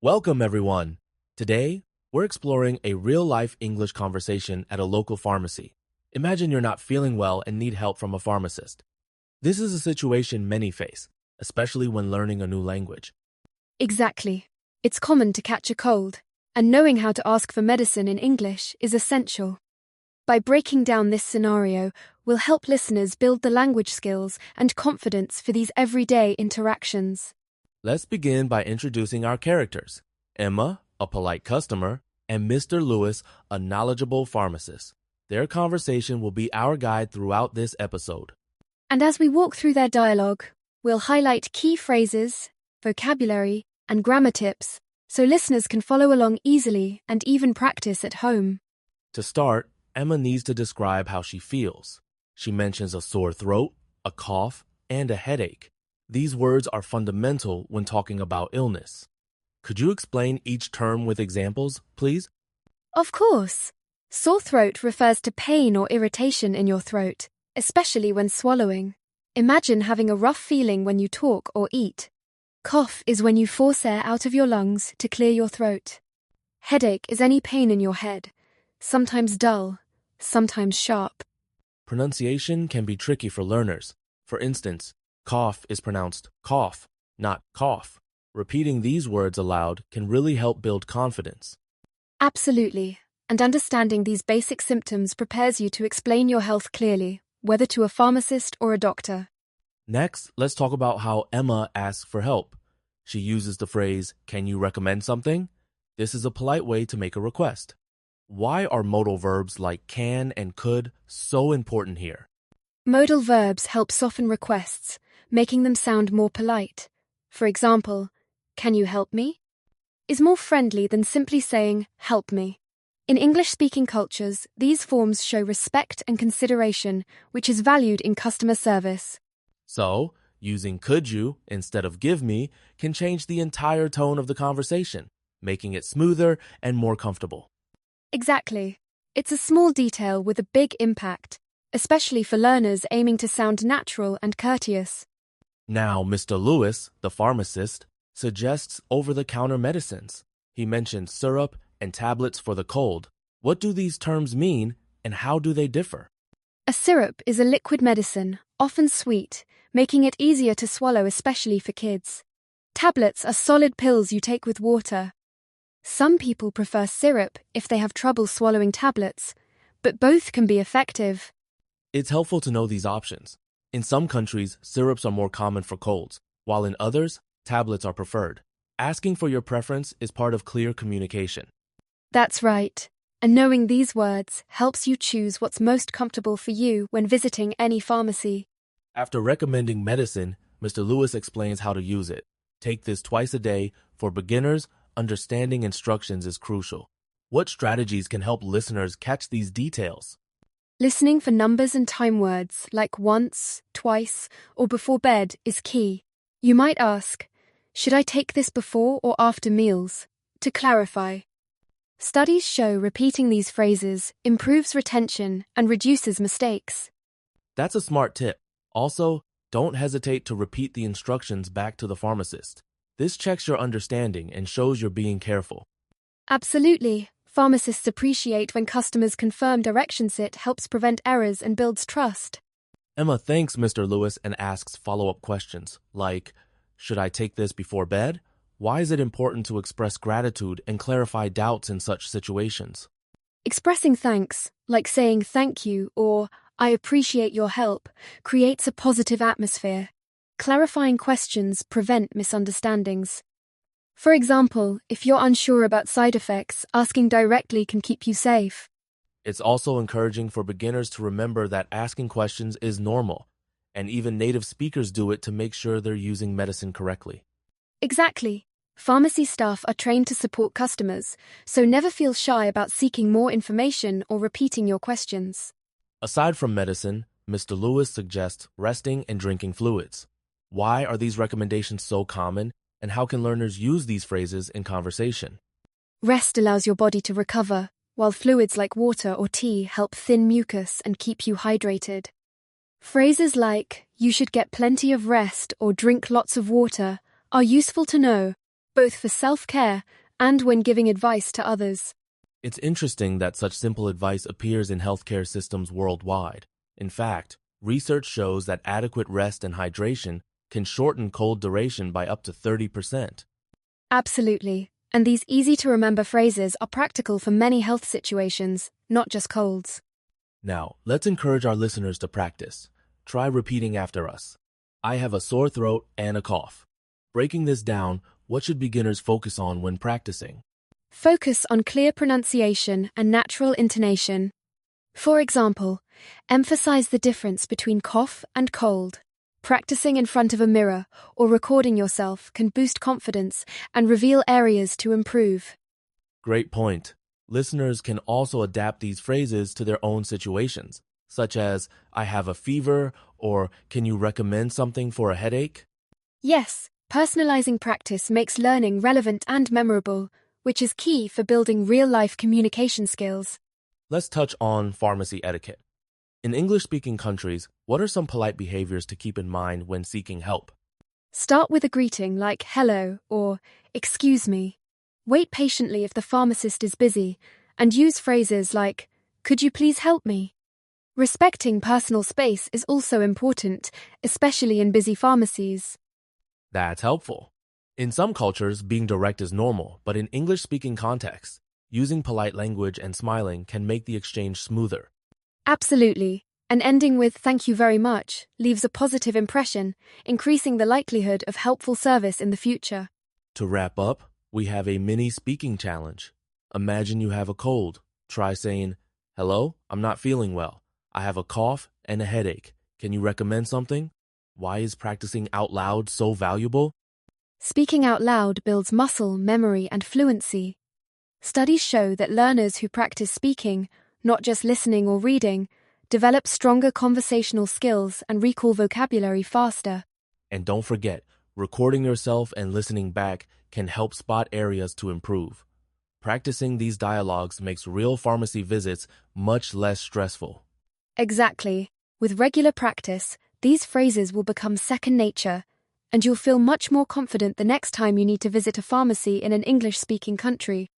Welcome, everyone. Today, we're exploring a real-life English conversation at a local pharmacy. Imagine you're not feeling well and need help from a pharmacist. This is a situation many face, especially when learning a new language. Exactly. It's common to catch a cold, and knowing how to ask for medicine in English is essential. By breaking down this scenario, we'll help listeners build the language skills and confidence for these everyday interactions. Let's begin by introducing our characters. Emma, a polite customer, and Mr. Lewis, a knowledgeable pharmacist. Their conversation will be our guide throughout this episode. And as we walk through their dialogue, we'll highlight key phrases, vocabulary, and grammar tips so listeners can follow along easily and even practice at home. To start, Emma needs to describe how she feels. She mentions a sore throat, a cough, and a headache. These words are fundamental when talking about illness. Could you explain each term with examples, please? Of course. Sore throat refers to pain or irritation in your throat, especially when swallowing. Imagine having a rough feeling when you talk or eat. Cough is when you force air out of your lungs to clear your throat. Headache is any pain in your head, sometimes dull, sometimes sharp. Pronunciation can be tricky for learners. For instance, cough is pronounced cough, not cough. Repeating these words aloud can really help build confidence. Absolutely, and understanding these basic symptoms prepares you to explain your health clearly, whether to a pharmacist or a doctor. Next, let's talk about how Emma asks for help. She uses the phrase, "Can you recommend something?" This is a polite way to make a request. Why are modal verbs like can and could so important here? Modal verbs help soften requests, making them sound more polite. For example, "Can you help me?" is more friendly than simply saying, "Help me." In English-speaking cultures, these forms show respect and consideration, which is valued in customer service. So, using could you instead of give me can change the entire tone of the conversation, making it smoother and more comfortable. Exactly. It's a small detail with a big impact, especially for learners aiming to sound natural and courteous. Now, Mr. Lewis, the pharmacist, suggests over-the-counter medicines. He mentions syrup and tablets for the cold. What do these terms mean, and how do they differ? A syrup is a liquid medicine, often sweet, making it easier to swallow, especially for kids. Tablets are solid pills you take with water. Some people prefer syrup if they have trouble swallowing tablets, but both can be effective. It's helpful to know these options. In some countries, syrups are more common for colds, while in others, tablets are preferred. Asking for your preference is part of clear communication. That's right. And knowing these words helps you choose what's most comfortable for you when visiting any pharmacy. After recommending medicine, Mr. Lewis explains how to use it. Take this twice a day. For beginners, understanding instructions is crucial. What strategies can help listeners catch these details? Listening for numbers and time words like once, twice, or before bed is key. You might ask, "Should I take this before or after meals?" to clarify. Studies show repeating these phrases improves retention and reduces mistakes. That's a smart tip. Also, don't hesitate to repeat the instructions back to the pharmacist. This checks your understanding and shows you're being careful. Absolutely. Pharmacists appreciate when customers confirm directions. It helps prevent errors and builds trust. Emma thanks Mr. Lewis and asks follow-up questions like, "Should I take this before bed?" Why is it important to express gratitude and clarify doubts in such situations? Expressing thanks, like saying thank you or "I appreciate your help," creates a positive atmosphere. Clarifying questions prevent misunderstandings. For example, if you're unsure about side effects, asking directly can keep you safe. It's also encouraging for beginners to remember that asking questions is normal, and even native speakers do it to make sure they're using medicine correctly. Exactly. Pharmacy staff are trained to support customers, so never feel shy about seeking more information or repeating your questions. Aside from medicine, Mr. Lewis suggests resting and drinking fluids. Why are these recommendations so common, and how can learners use these phrases in conversation? Rest allows your body to recover, while fluids like water or tea help thin mucus and keep you hydrated. Phrases like, "You should get plenty of rest" or "drink lots of water" are useful to know. both for self-care and when giving advice to others. It's interesting that such simple advice appears in healthcare systems worldwide. In fact, research shows that adequate rest and hydration can shorten cold duration by up to 30%. Absolutely. And these easy-to-remember phrases are practical for many health situations, not just colds. Now, let's encourage our listeners to practice. Try repeating after us. I have a sore throat and a cough. Breaking this down, what should beginners focus on when practicing? Focus on clear pronunciation and natural intonation. For example, emphasize the difference between cough and cold. Practicing in front of a mirror or recording yourself can boost confidence and reveal areas to improve. Great point. Listeners can also adapt these phrases to their own situations, such as, I have a fever, or can you recommend something for a headache? Yes, personalizing practice makes learning relevant and memorable, which is key for building real-life communication skills. Let's touch on pharmacy etiquette. In English-speaking countries, what are some polite behaviors to keep in mind when seeking help? Start with a greeting like hello or excuse me. Wait patiently if the pharmacist is busy, and use phrases like, could you please help me? Respecting personal space is also important, especially in busy pharmacies. That's helpful. In some cultures, being direct is normal, but in English-speaking contexts, using polite language and smiling can make the exchange smoother. Absolutely. And ending with thank you very much leaves a positive impression, increasing the likelihood of helpful service in the future. To wrap up, we have a mini speaking challenge. Imagine you have a cold. Try saying, hello, I'm not feeling well. I have a cough and a headache. Can you recommend something? Why is practicing out loud so valuable? Speaking out loud builds muscle memory and fluency. Studies show that learners who practice speaking, not just listening or reading, develop stronger conversational skills and recall vocabulary faster. And don't forget, recording yourself and listening back can help spot areas to improve. Practicing these dialogues makes real pharmacy visits much less stressful. Exactly. With regular practice, these phrases will become second nature, and you'll feel much more confident the next time you need to visit a pharmacy in an English-speaking country.